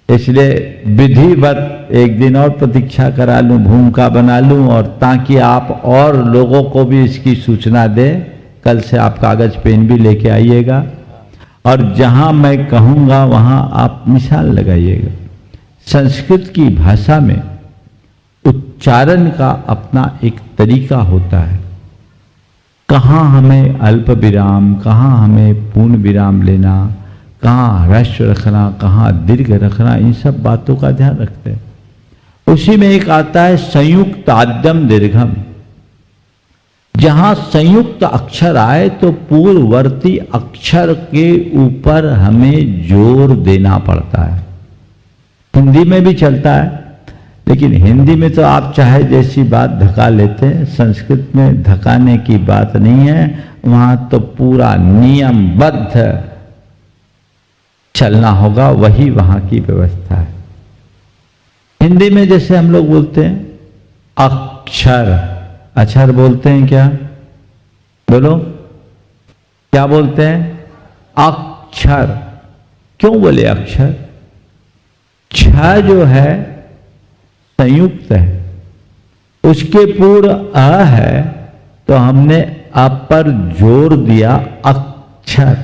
इसलिए विधिवत एक दिन और प्रतीक्षा करा लूं, भूमिका बना लूं, और ताकि आप और लोगों को भी इसकी सूचना दें। कल से आप कागज पेन भी लेके आइएगा और जहां मैं कहूंगा वहां आप निशान लगाइएगा। संस्कृत की भाषा में उच्चारण का अपना एक तरीका होता है। कहाँ हमें अल्प विराम, कहाँ हमें पूर्ण विराम लेना, कहाँ ह्रस्व रखना, कहाँ दीर्घ रखना, इन सब बातों का ध्यान रखते हैं। उसी में एक आता है संयुक्त आद्यम दीर्घम। जहां संयुक्त अक्षर आए तो पूर्ववर्ती अक्षर के ऊपर हमें जोर देना पड़ता है। हिंदी में भी चलता है, लेकिन हिंदी में तो आप चाहे जैसी बात धका लेते हैं, संस्कृत में धकाने की बात नहीं है। वहां तो पूरा नियमबद्ध चलना होगा, वही वहां की व्यवस्था है। हिंदी में जैसे हम लोग बोलते हैं अक्षर, अक्षर बोलते हैं क्या? बोलो, क्या बोलते हैं? अक्षर। क्यों बोले अक्षर? छ जो है संयुक्त है, उसके पूर्व अ है तो हमने अ पर जोर दिया, अक्षर।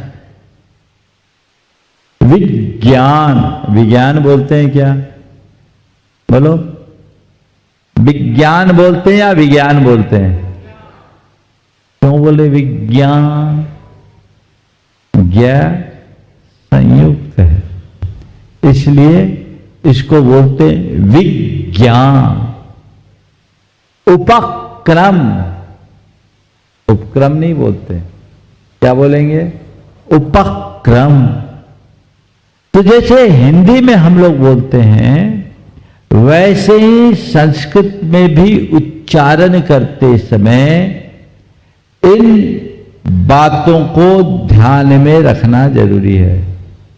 विज्ञान, विज्ञान बोलते हैं क्या? बोलो, विज्ञान बोलते हैं या विज्ञान बोलते हैं? क्यों बोले विज्ञान? ज्ञ संयुक्त है, इसलिए इसको बोलते हैं विज्ञान। उपक्रम, उपक्रम नहीं बोलते, क्या बोलेंगे? उपक्रम। तो जैसे हिंदी में हम लोग बोलते हैं वैसे ही संस्कृत में भी उच्चारण करते समय इन बातों को ध्यान में रखना जरूरी है।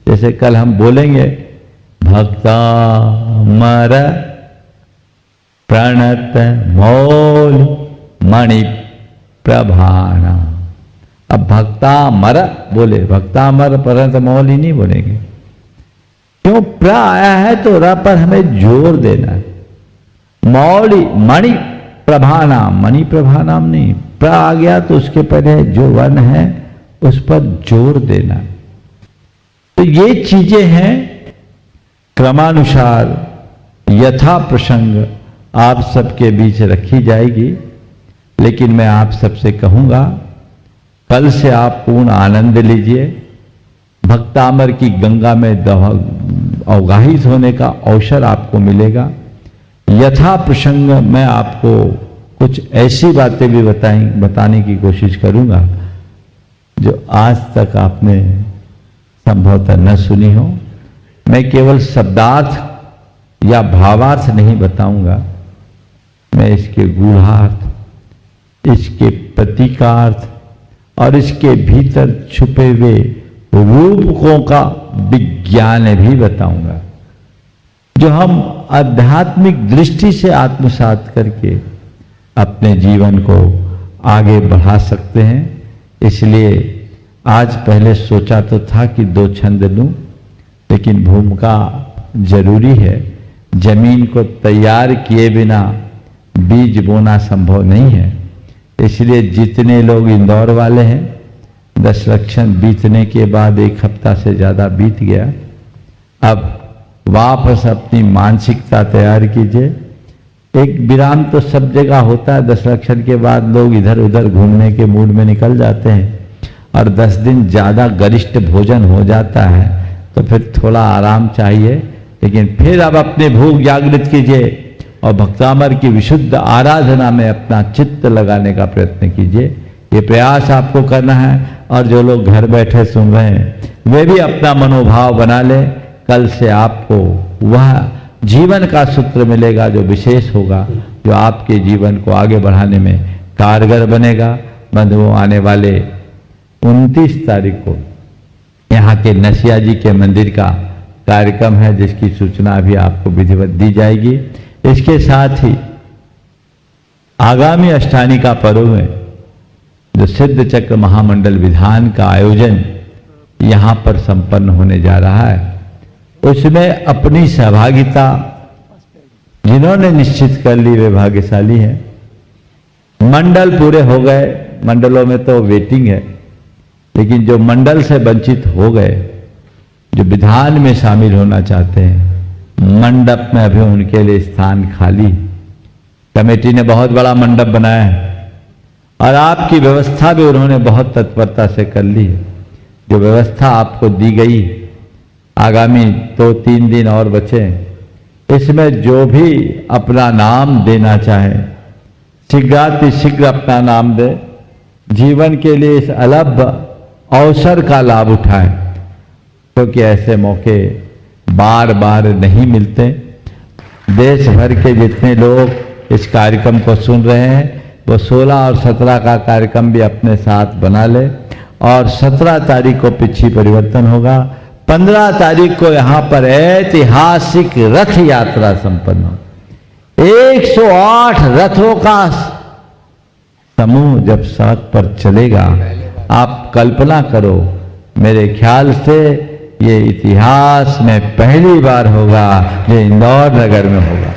जैसे कल हम बोलेंगे भक्ता मर प्रणत मौल मणि प्रभाना। अब भक्ता मर बोले, भक्ता मर प्रणत मौल ही नहीं बोलेंगे। क्यों? प्र आया है तो र पर हमें जोर देना है। मौली मणि प्रभानाम, मणि प्रभानाम नहीं, प्र आ गया तो उसके पहले जो वर्ण है उस पर जोर देना। तो ये चीजें हैं क्रमानुसार यथा प्रसंग आप सबके बीच रखी जाएगी। लेकिन मैं आप सबसे कहूंगा कल से आप पूर्ण आनंद लीजिए। भक्तामर की गंगा में अवगाहित होने का अवसर आपको मिलेगा। यथा प्रसंग मैं आपको कुछ ऐसी बातें भी बताने की कोशिश करूंगा जो आज तक आपने संभवतः न सुनी हो। मैं केवल शब्दार्थ या भावार्थ नहीं बताऊंगा, मैं इसके गूढ़ार्थ, इसके प्रतीकार्थ और इसके भीतर छुपे हुए रूपकों का विज्ञान भी बताऊंगा, जो हम आध्यात्मिक दृष्टि से आत्मसात करके अपने जीवन को आगे बढ़ा सकते हैं। इसलिए आज पहले सोचा तो था कि 2 छंद लूं, लेकिन भूमिका जरूरी है। जमीन को तैयार किए बिना बीज बोना संभव नहीं है। इसलिए जितने लोग इंदौर वाले हैं, 10 लक्षण बीतने के बाद 1 हफ्ता से ज्यादा बीत गया। अब वापस अपनी मानसिकता तैयार कीजिए। एक विराम तो सब जगह होता है, 10 लक्षण के बाद लोग इधर उधर घूमने के मूड में निकल जाते हैं और 10 दिन ज्यादा गरिष्ठ भोजन हो जाता है तो फिर थोड़ा आराम चाहिए। लेकिन फिर अब अपने भूख जागृत कीजिए और भक्तामर की विशुद्ध आराधना में अपना चित्त लगाने का प्रयत्न कीजिए। ये प्रयास आपको करना है। और जो लोग घर बैठे सुन रहे हैं वे भी अपना मनोभाव बना ले। कल से आपको वह जीवन का सूत्र मिलेगा जो विशेष होगा, जो आपके जीवन को आगे बढ़ाने में कारगर बनेगा। बंधुओं, आने वाले 29 तारीख को यहाँ के नसिया जी के मंदिर का कार्यक्रम है, जिसकी सूचना अभी आपको विधिवत दी जाएगी। इसके साथ ही आगामी अष्टानिका पर्व में जो सिद्ध चक्र महामंडल विधान का आयोजन यहाँ पर संपन्न होने जा रहा है, उसमें अपनी सहभागिता जिन्होंने निश्चित कर ली वे भाग्यशाली हैं। मंडल पूरे हो गए, मंडलों में तो वेटिंग है, लेकिन जो मंडल से वंचित हो गए, जो विधान में शामिल होना चाहते हैं, मंडप में अभी उनके लिए स्थान खाली। कमेटी ने बहुत बड़ा मंडप बनाया है और आपकी व्यवस्था भी उन्होंने बहुत तत्परता से कर ली है। जो व्यवस्था आपको दी गई, आगामी 2-3 दिन और बचे, इसमें जो भी अपना नाम देना चाहे शीघ्रातिशीघ्र अपना नाम दे। जीवन के लिए इस अलग अवसर का लाभ उठाएं, क्योंकि ऐसे मौके बार बार नहीं मिलते। देश भर के जितने लोग इस कार्यक्रम को सुन रहे हैं वो 16 और 17 का कार्यक्रम भी अपने साथ बना ले। और 17 तारीख को पिछी परिवर्तन होगा। 15 तारीख को यहां पर ऐतिहासिक रथ यात्रा संपन्न हो। 108 रथों का समूह जब सड़क पर चलेगा, आप कल्पना करो, मेरे ख्याल से ये इतिहास में पहली बार होगा जो इंदौर नगर में होगा।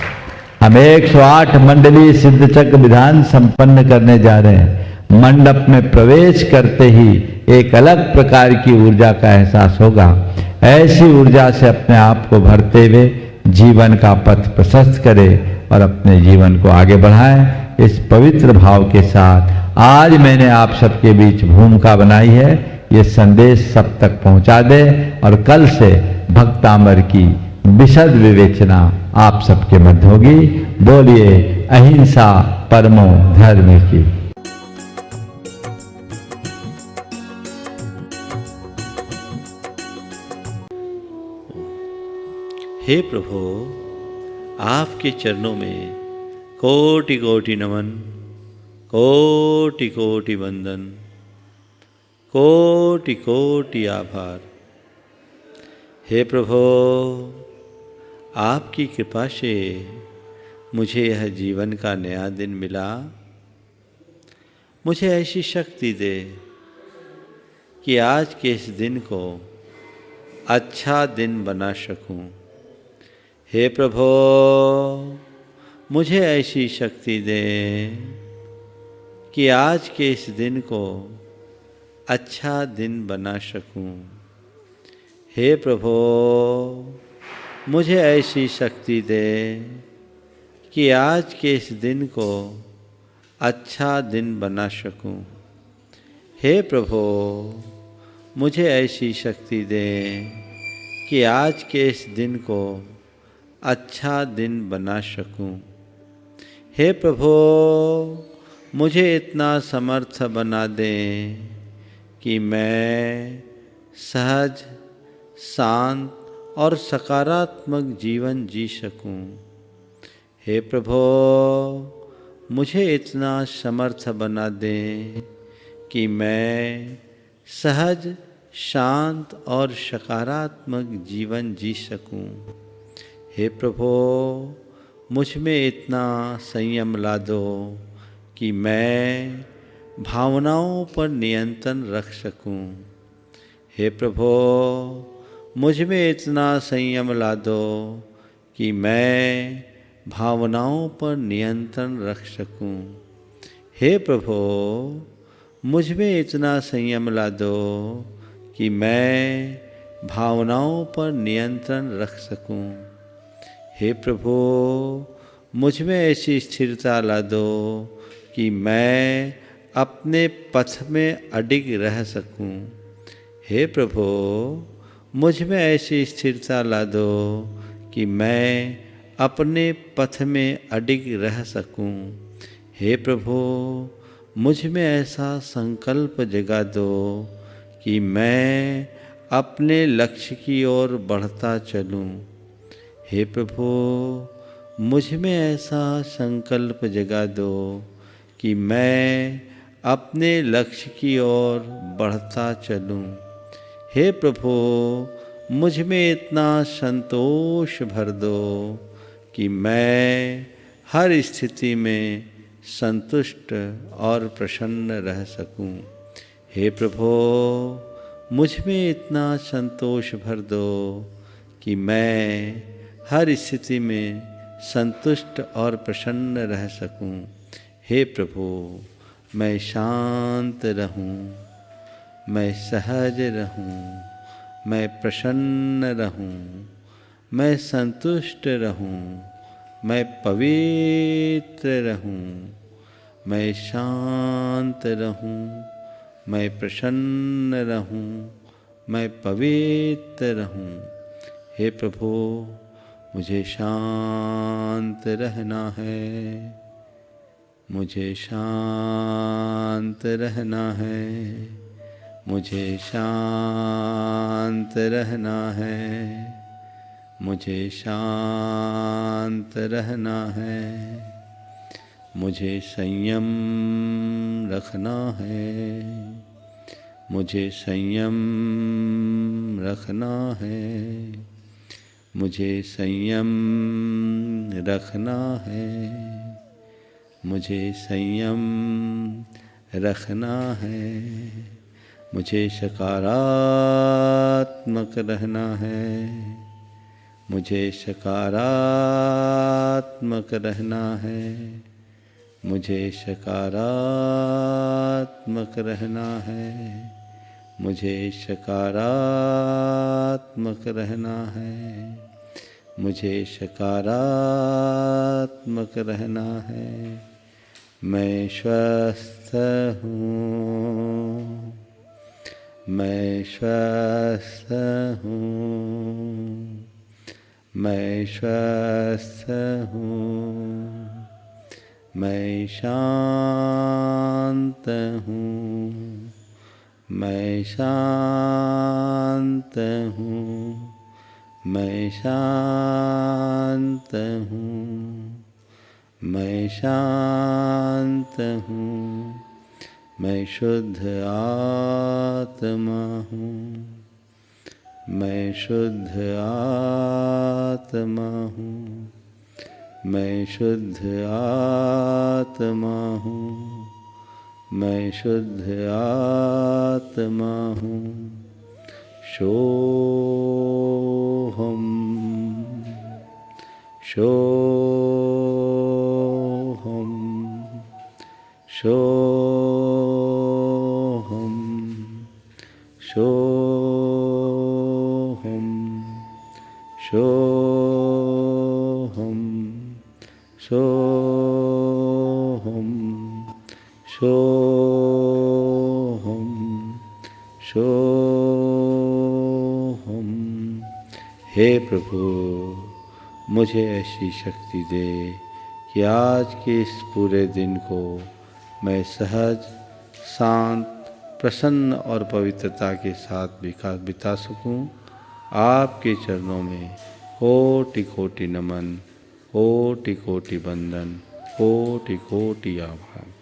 हम 108 मंडलीय सिद्ध चक्र विधान संपन्न करने जा रहे हैं। मंडप में प्रवेश करते ही एक अलग प्रकार की ऊर्जा का एहसास होगा। ऐसी ऊर्जा से अपने आप को भरते हुए जीवन का पथ प्रशस्त करें और अपने जीवन को आगे बढ़ाएं। इस पवित्र भाव के साथ आज मैंने आप सबके बीच भूमिका बनाई है, ये संदेश सब तक पहुंचा दे और कल से भक्तामर की विशद विवेचना आप सबके मध्य होगी। बोलिए अहिंसा परमो धर्म की। हे प्रभु, आपके चरणों में कोटि कोटि नमन, कोटि कोटि वंदन, कोटि कोटि आभार। हे प्रभु, आपकी कृपा से मुझे यह जीवन का नया दिन मिला। मुझे ऐसी शक्ति दे कि आज के इस दिन को अच्छा दिन बना सकूं। हे प्रभु, मुझे ऐसी शक्ति दे कि आज के इस दिन को अच्छा दिन बना सकूं। हे प्रभु, मुझे ऐसी शक्ति दे कि आज के इस दिन को अच्छा दिन बना सकूं। हे प्रभु, मुझे ऐसी शक्ति दे कि आज के इस दिन को अच्छा दिन बना सकूं। हे प्रभु, मुझे इतना समर्थ बना दें कि मैं सहज, शांत और सकारात्मक जीवन जी सकूं। हे प्रभु, मुझे इतना समर्थ बना दें कि मैं सहज, शांत और सकारात्मक जीवन जी सकूं। हे प्रभु, मुझ में इतना संयम ला दो कि मैं भावनाओं पर नियंत्रण रख सकूं। हे प्रभु, मुझ में इतना संयम ला दो कि मैं भावनाओं पर नियंत्रण रख सकूं। हे प्रभु, मुझ में इतना संयम ला दो कि मैं भावनाओं पर नियंत्रण रख सकूं। हे प्रभु, मुझ में ऐसी स्थिरता ला दो कि मैं अपने पथ में अडिग रह सकूं। हे प्रभु, मुझ में ऐसी स्थिरता ला दो कि मैं अपने पथ में अडिग रह सकूं। हे प्रभु, मुझ में ऐसा संकल्प जगा दो कि मैं अपने लक्ष्य की ओर बढ़ता चलूं। हे प्रभु, मुझ में ऐसा संकल्प जगा दो कि मैं अपने लक्ष्य की ओर बढ़ता चलूं। हे प्रभु, मुझ में इतना संतोष भर दो कि मैं हर स्थिति में संतुष्ट और प्रसन्न रह सकूं। हे प्रभु, मुझ में इतना संतोष भर दो कि मैं हर स्थिति में संतुष्ट और प्रसन्न रह सकूं। हे प्रभु, मैं शांत रहूं, मैं सहज रहूं, मैं प्रसन्न रहूं, मैं संतुष्ट रहूं, मैं पवित्र रहूं, मैं शांत रहूं, मैं प्रसन्न रहूं, मैं पवित्र रहूं। हे प्रभु, मुझे शांत रहना है, मुझे शांत रहना है, मुझे शांत रहना है, मुझे शांत रहना है, मुझे संयम रखना है, मुझे संयम रखना है, मुझे संयम रखना है, मुझे संयम रखना है, मुझे सकारात्मक रहना है, मुझे सकारात्मक रहना है, मुझे सकारात्मक रहना है, मुझे सकारात्मक रहना है, मुझे सकारात्मक रहना है। मैं स्वस्थ हूँ, मैं स्वस्थ हूँ, मैं स्वस्थ हूँ, मैं शांत हूँ, मैं शांत हूँ, मैं शांत हूँ, मैं शांत हूँ, मैं शुद्ध आत्मा हूँ, मैं शुद्ध आत्मा हूँ, मैं शुद्ध आत्मा हूँ, मैं शुद्ध आत्मा हूँ। सोहम, सोहम, सोहम, सोहम, सोहम, सोहम, सोहम, सोहम। हे प्रभु, मुझे ऐसी शक्ति दे कि आज के इस पूरे दिन को मैं सहज, शांत, प्रसन्न और पवित्रता के साथ बिता सकूं। आपके चरणों में कोटि कोटि नमन, कोटि कोटि वंदन, कोटि कोटि आभार।